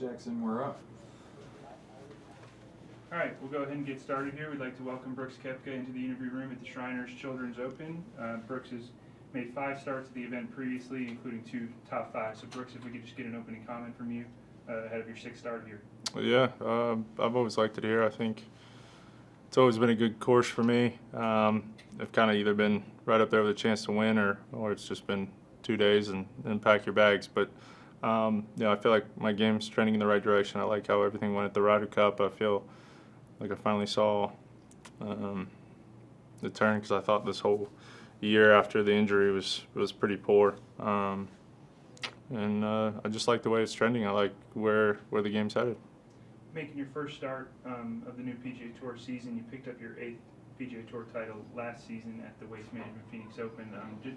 Jackson, we're up. All right, we'll go ahead and get started here. We'd like to welcome Brooks Koepka into the interview room at the Shriners Children's Open. Brooks has made 5 starts at the event previously, including 2 top 5. So, Brooks, if we could just get an opening comment from you ahead of your 6th start here. Yeah, I've always liked it here. I think it's always been a good course for me. I've kind of either been right up there with a chance to win, or it's just been 2 days and pack your bags. But I feel like my game's trending in the right direction. I like how everything went at the Ryder Cup. I feel like I finally saw the turn, because I thought this whole year after the injury was pretty poor. And I just like the way it's trending. I like where the game's headed. Making your first start of the new PGA Tour season, you picked up your 8th PGA Tour title last season at the Waste Management Phoenix Open.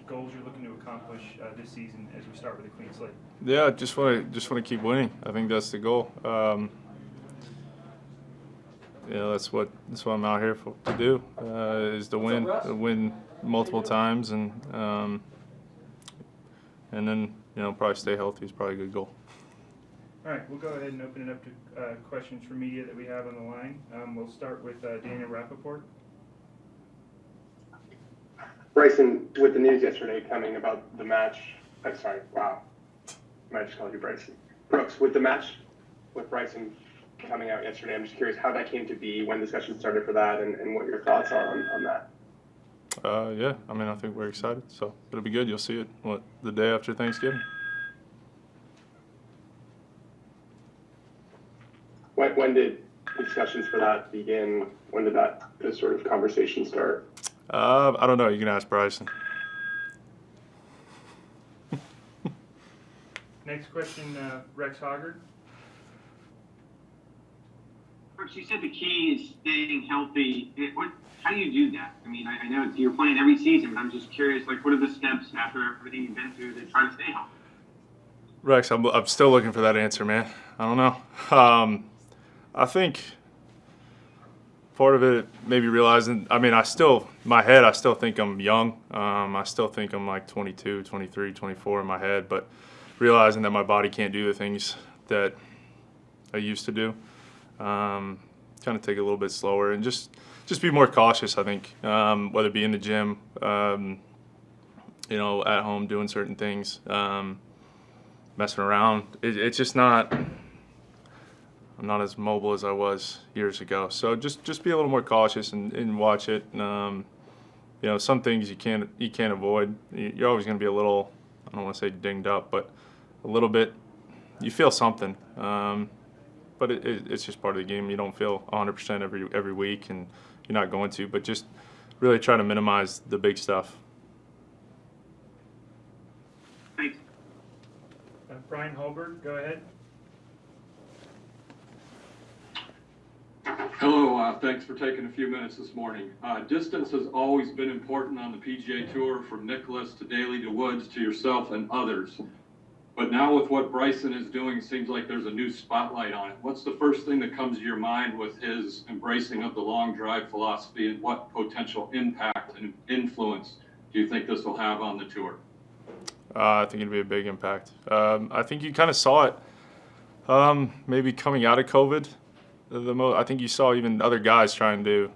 Goals you're looking to accomplish this season as we start with a clean slate? Yeah, just want to keep winning. I think that's the goal. That's what I'm out here to do, is to win multiple times, and then probably stay healthy is probably a good goal. All right, we'll go ahead and open it up to questions from media that we have on the line. We'll start with Daniel Rappaport. Bryson, with the news yesterday coming about the match, I might just call you Bryson. Brooks, with the match with Bryson coming out yesterday, I'm just curious how that came to be, when discussions started for that, and what your thoughts are on that. I think we're excited, so it'll be good. You'll see it, the day after Thanksgiving. When did discussions for that begin? When did this sort of conversation start? I don't know. You can ask Bryson. Next question, Rex Hoggard. Brooks, you said the key is staying healthy. How do you do that? I mean, I know you're playing every season, but I'm just curious, what are the steps after everything you've been through to try to stay healthy? Rex, I'm still looking for that answer, man. I don't know. I think part of it maybe realizing, I still think I'm young. I still think I'm like 22, 23, 24 in my head, but realizing that my body can't do the things that I used to do. Kind of take it a little bit slower and just be more cautious, I think, whether it be in the gym, at home doing certain things, messing around. It's just not, I'm not as mobile as I was years ago. So just be a little more cautious and watch it. Some things you can't avoid. You're always going to be a little, I don't want to say dinged up, but a little bit, you feel something. But it's just part of the game. You don't feel 100% every week, and you're not going to. But just really try to minimize the big stuff. Thanks. Brian Holberg, go ahead. Hello, thanks for taking a few minutes this morning. Distance has always been important on the PGA Tour, from Nicklaus to Daly to Woods to yourself and others. But now with what Bryson is doing, it seems like there's a new spotlight on it. What's the first thing that comes to your mind with his embracing of the long drive philosophy, and what potential impact and influence do you think this will have on the tour? I think it'd be a big impact. I think you kind of saw it maybe coming out of COVID. I think you saw even other guys trying to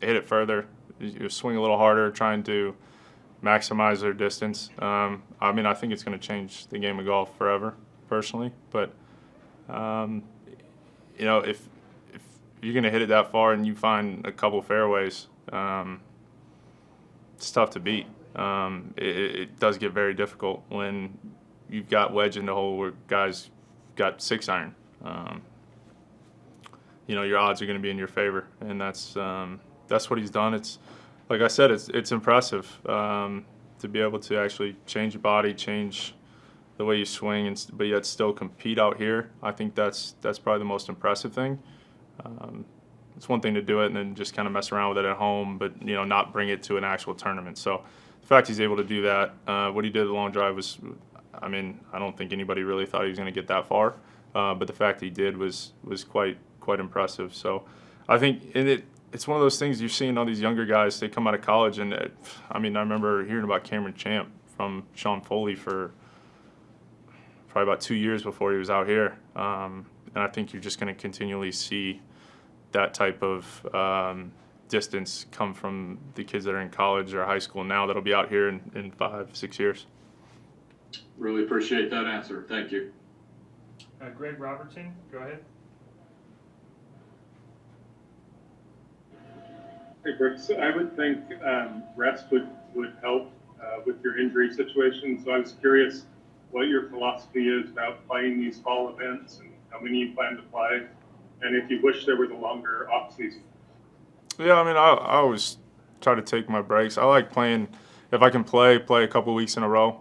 hit it further, you swing a little harder, trying to maximize their distance. I think it's going to change the game of golf forever, personally. But if you're going to hit it that far and you find a couple fairways, it's tough to beat. It does get very difficult when you've got wedge in the hole where guys got 6-iron. Your odds are going to be in your favor, and that's what he's done. It's like I said, it's impressive to be able to actually change your body, change the way you swing, but yet still compete out here. I think that's probably the most impressive thing. It's one thing to do it and then just kind of mess around with it at home, but not bring it to an actual tournament. So the fact he's able to do that, what he did at the long drive was, I don't think anybody really thought he was going to get that far, but the fact that he did was quite impressive. So I think it's one of those things you're seeing all these younger guys, they come out of college, and I remember hearing about Cameron Champ from Sean Foley for probably about 2 years before he was out here. And I think you're just going to continually see that type of distance come from the kids that are in college or high school now that'll be out here in 5-6 years. Really appreciate that answer. Thank you. Greg Robertson, go ahead. Hey, Brooks, I would think rest would help with your injury situation. So I was curious what your philosophy is about playing these fall events and how many you plan to play, and if you wish there was a longer off season. Yeah, I mean, I always try to take my breaks. I like playing. If I can play a couple weeks in a row.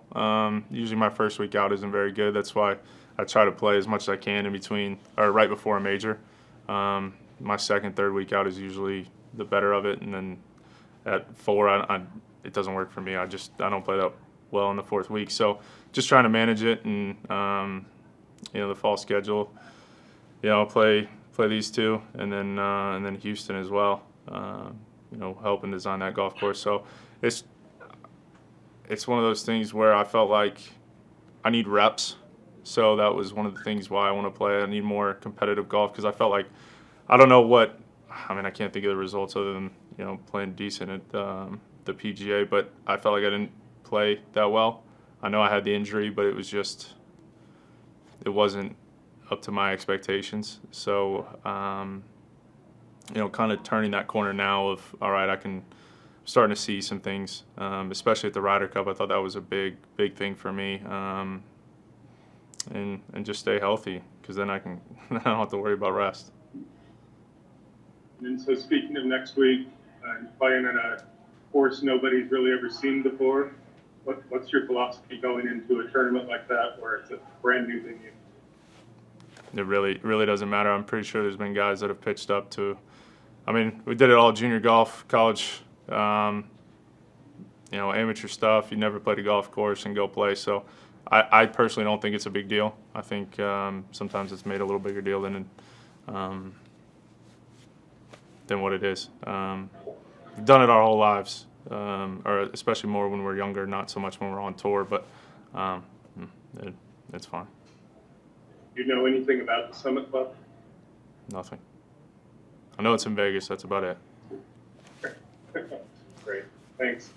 Usually my first week out isn't very good. That's why I try to play as much as I can in between or right before a major. My second, third week out is usually the better of it, and then at 4, it doesn't work for me. I don't play that well in the 4th week. So just trying to manage it, and the fall schedule. I'll play these 2, and then Houston as well. Helping design that golf course. So it's one of those things where I felt like I need reps. So that was one of the things why I want to play. I need more competitive golf because I felt like I can't think of the results other than playing decent at the PGA, but I felt like I didn't play that well. I know I had the injury, but it wasn't up to my expectations. So kind of turning that corner now of all right, starting to see some things, especially at the Ryder Cup. I thought that was a big thing for me, and just stay healthy because then I don't have to worry about rest. And so speaking of next week, you're playing in a course nobody's really ever seen before. What's your philosophy going into a tournament like that where it's a brand new venue? It really doesn't matter. I'm pretty sure there's been guys that have pitched up to. We did it all junior golf, college, amateur stuff. You never played a golf course and go play. So I personally don't think it's a big deal. I think sometimes it's made a little bigger deal than what it is. We've done it our whole lives, or especially more when we're younger, not so much when we're on tour, but it's fine. Do you know anything about the Summit Club? Nothing. I know it's in Vegas. That's about it. Great. Thanks.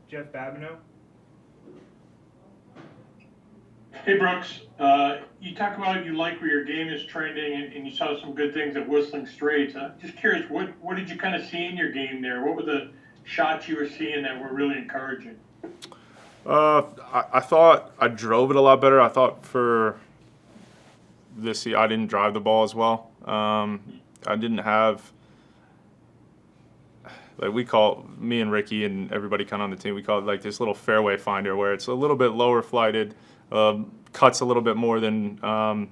Jeff Babineau. Hey, Brooks. You talk about you like where your game is trending, and you saw some good things at Whistling Straits. Just curious, what did you kind of see in your game there? What were the shots you were seeing that were really encouraging? I thought I drove it a lot better. I thought for this year I didn't drive the ball as well. I didn't have, me and Ricky and everybody kind of on the team, we call it like this little fairway finder where it's a little bit lower flighted, cuts a little bit more than a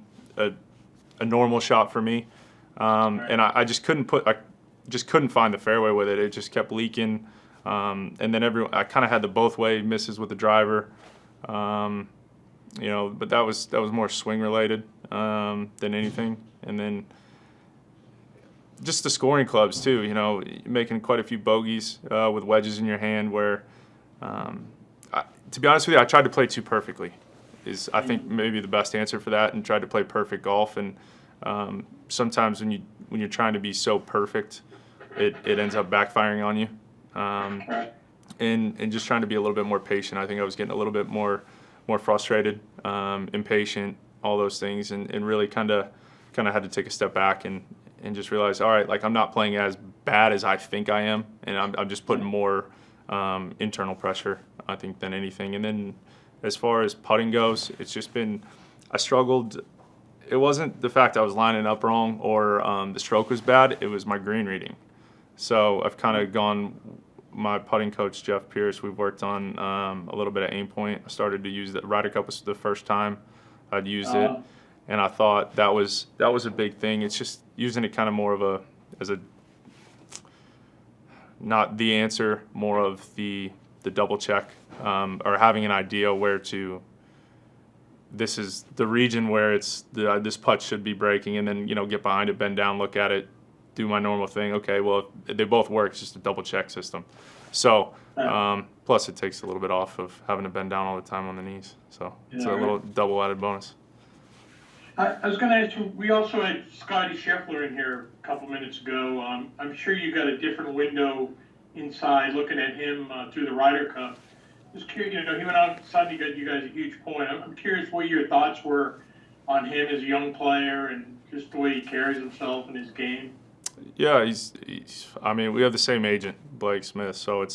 normal shot for me. And I just couldn't find the fairway with it. It just kept leaking. And then I kind of had the both way misses with the driver, but that was more swing related than anything. And then just the scoring clubs too. Making quite a few bogeys with wedges in your hand. Where, to be honest with you, I tried to play too perfectly. Is I think maybe the best answer for that, and tried to play perfect golf. And sometimes when you're trying to be so perfect, it ends up backfiring on you. And just trying to be a little bit more patient. I think I was getting a little bit more frustrated, impatient, all those things, and really kind of had to take a step back and just realize, all right, like I'm not playing as bad as I think I am, and I'm just putting more internal pressure, I think, than anything. And then as far as putting goes, it's just been I struggled. It wasn't the fact I was lining up wrong or the stroke was bad. It was my green reading. So I've kind of gone. My putting coach, Jeff Piercy, we've worked on a little bit of aim point. I started to use the Ryder Cup was the first time I'd used it, and I thought that was a big thing. It's just using it kind of more as a not the answer, more of the double check, or having an idea where to. This is the region where this putt should be breaking, and then get behind it, bend down, look at it, do my normal thing. Okay, well, they both work. It's just a double check system. So Plus, it takes a little bit off of having to bend down all the time on the knees. So it's Yeah, a right. little double added bonus. I was going to ask you, we also had Scotty Scheffler in here a couple minutes ago. I'm sure you got a different window inside looking at him through the Ryder Cup. Just curious, he went outside and got you guys a huge point. I'm curious what your thoughts were on him as a young player and just the way he carries himself in his game. Yeah, I mean, we have the same agent, Blake Smith. So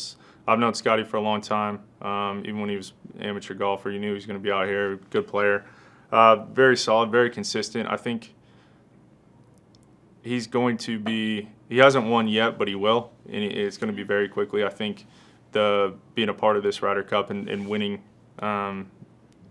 I've known Scotty for a long time. Even when he was an amateur golfer, you knew he was going to be out here. Good player. Very solid, very consistent. I think he's going to be – he hasn't won yet, but he will, and it's going to be very quickly. I think being a part of this Ryder Cup and winning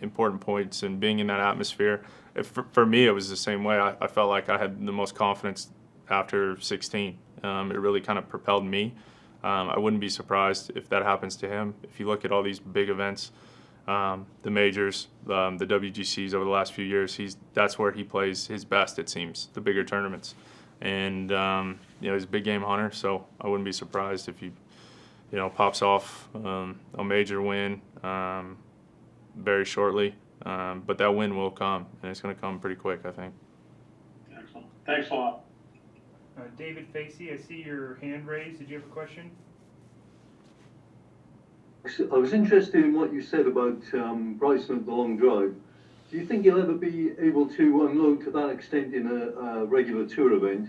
important points and being in that atmosphere, for me it was the same way. I felt like I had the most confidence after 16. It really kind of propelled me. I wouldn't be surprised if that happens to him. If you look at all these big events, the majors, the WGCs over the last few years, that's where he plays his best, it seems, the bigger tournaments. And, he's a big game hunter, so I wouldn't be surprised if he, pops off a major win very shortly. But that win will come, and it's going to come pretty quick, I think. Excellent. Thanks a lot. David Facey, I see your hand raised. Did you have a question? I was interested in what you said about Bryson at the long drive. Do you think he'll ever be able to unload to that extent in a regular tour event?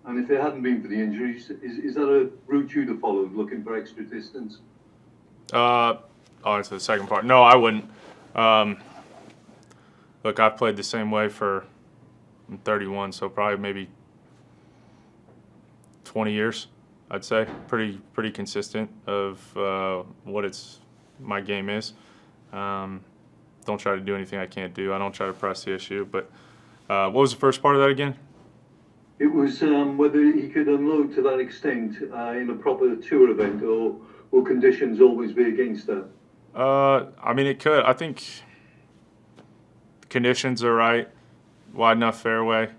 And if it hadn't been for the injuries, is that a route you'd have followed, looking for extra distance? I'll answer the second part. No, I wouldn't. Look, I've played the same way I'm 31, so probably maybe 20 years, I'd say. Pretty consistent of what my game is. Don't try to do anything I can't do. I don't try to press the issue. But what was the first part of that again? It was whether he could unload to that extent in a proper tour event, or will conditions always be against that? I mean, it could. I think conditions are right. Wide enough fairway.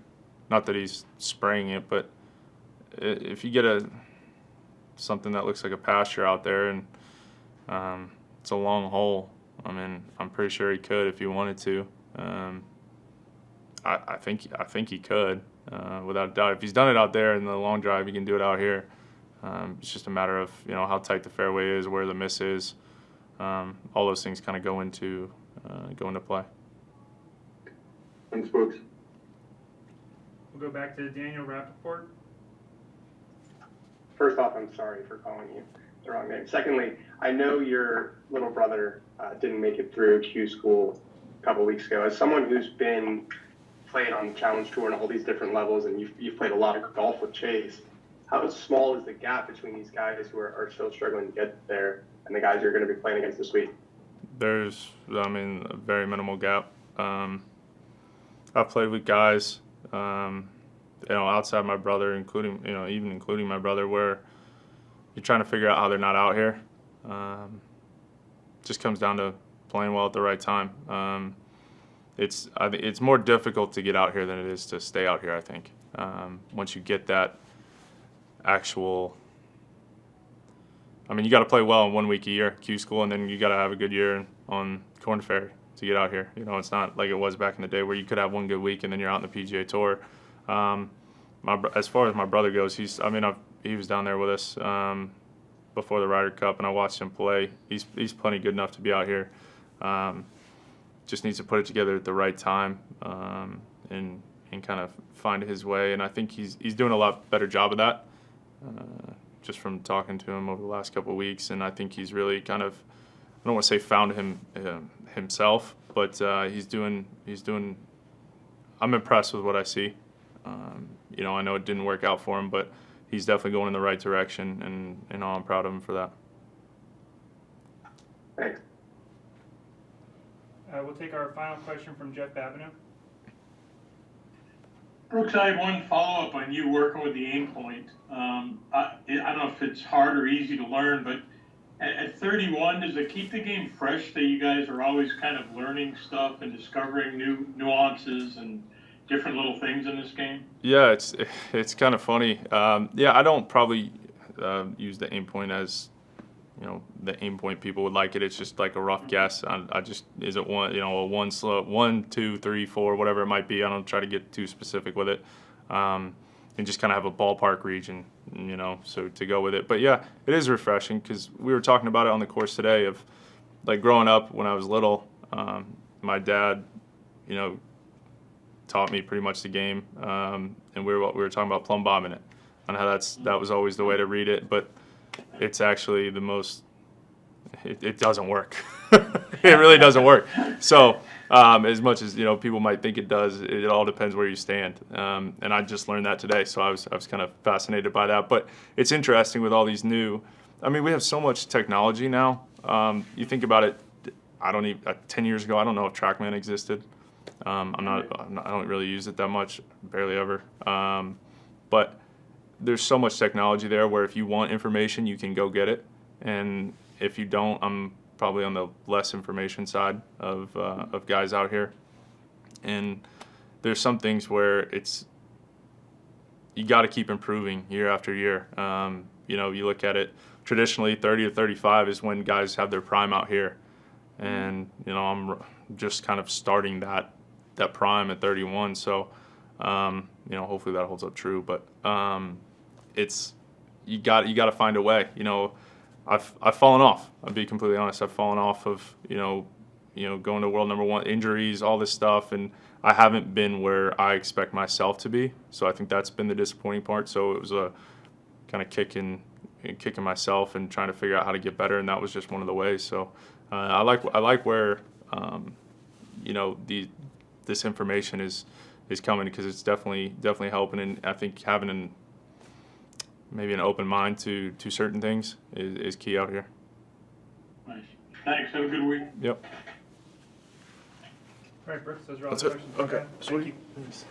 Not that he's spraying it, but if you get something that looks like a pasture out there and it's a long hole, I mean, I'm pretty sure he could if he wanted to. I think he could, without a doubt. If he's done it out there in the long drive, he can do it out here. It's just a matter of how tight the fairway is, where the miss is. All those things kind of go into play. Thanks, Brooks. We'll go back to Daniel Rappaport. First off, I'm sorry for calling you the wrong name. Secondly, I know your little brother didn't make it through Q school a couple weeks ago. As someone who's played on the Challenge Tour and all these different levels, and you've played a lot of golf with Chase, how small is the gap between these guys who are still struggling to get there and the guys you're going to be playing against this week? There's, a very minimal gap. I've played with guys, outside my brother, including my brother, where you're trying to figure out how they're not out here. Just comes down to playing well at the right time. It's more difficult to get out here than it is to stay out here, I think. Once you get that actual, you got to play well in 1 week a year, Q school, and then you got to have a good year on Corn Ferry to get out here. It's not like it was back in the day where you could have one good week and then you're out in the PGA Tour. As far as my brother goes, he was down there with us before the Ryder Cup, and I watched him play. He's plenty good enough to be out here. Just needs to put it together at the right time and kind of find his way. And I think he's doing a lot better job of that, just from talking to him over the last couple of weeks. And I think he's really kind of, I don't want to say found himself, but he's doing. I'm impressed with what I see. I know it didn't work out for him, but he's definitely going in the right direction, and I'm proud of him for that. Thanks. We'll take our final question from Jeff Babineau. Brooks, I had one follow-up on you working with the aim point. I don't know if it's hard or easy to learn, but at 31, does it keep the game fresh that you guys are always kind of learning stuff and discovering new nuances and different little things in this game? Yeah, it's kind of funny. I don't probably use the aim point as the aim point people would like it. It's just like a rough guess. I just, is it a one slope, 1, 2, 3, 4, whatever it might be. I don't try to get too specific with it. And just kind of have a ballpark region, so to go with it. But yeah, it is refreshing because we were talking about it on the course today of like growing up when I was little. My dad, taught me pretty much the game, and we were talking about plumb bombing it, and how that was always the way to read it. But it's actually the most. It doesn't work. It really doesn't work. So as much as people might think it does, it all depends where you stand. And I just learned that today, so I was kind of fascinated by that. But it's interesting with all these new. I mean, we have so much technology now. You think about it. 10 years ago, I don't know if TrackMan existed. I don't really use it that much, barely ever. But there's so much technology there where if you want information, you can go get it. And if you don't, I'm probably on the less information side of guys out here. And there's some things where you got to keep improving year after year. You look at it traditionally, 30 to 35 is when guys have their prime out here. And, I'm just kind of starting that prime at 31. So, hopefully that holds up true. But you got to find a way. I've fallen off. I'll be completely honest. I've fallen off of going to world number one, injuries, all this stuff, and I haven't been where I expect myself to be. So I think that's been the disappointing part. So it was a kind of kicking myself and trying to figure out how to get better, and that was just one of the ways. So I like where this information is coming, because it's definitely helping, and I think having maybe an open mind to certain things is key out here. Nice. Thanks. Have a good week. Yep. All right, Brooks, those are all That's the it. questions. Okay. Thank you. Sweet. Thanks.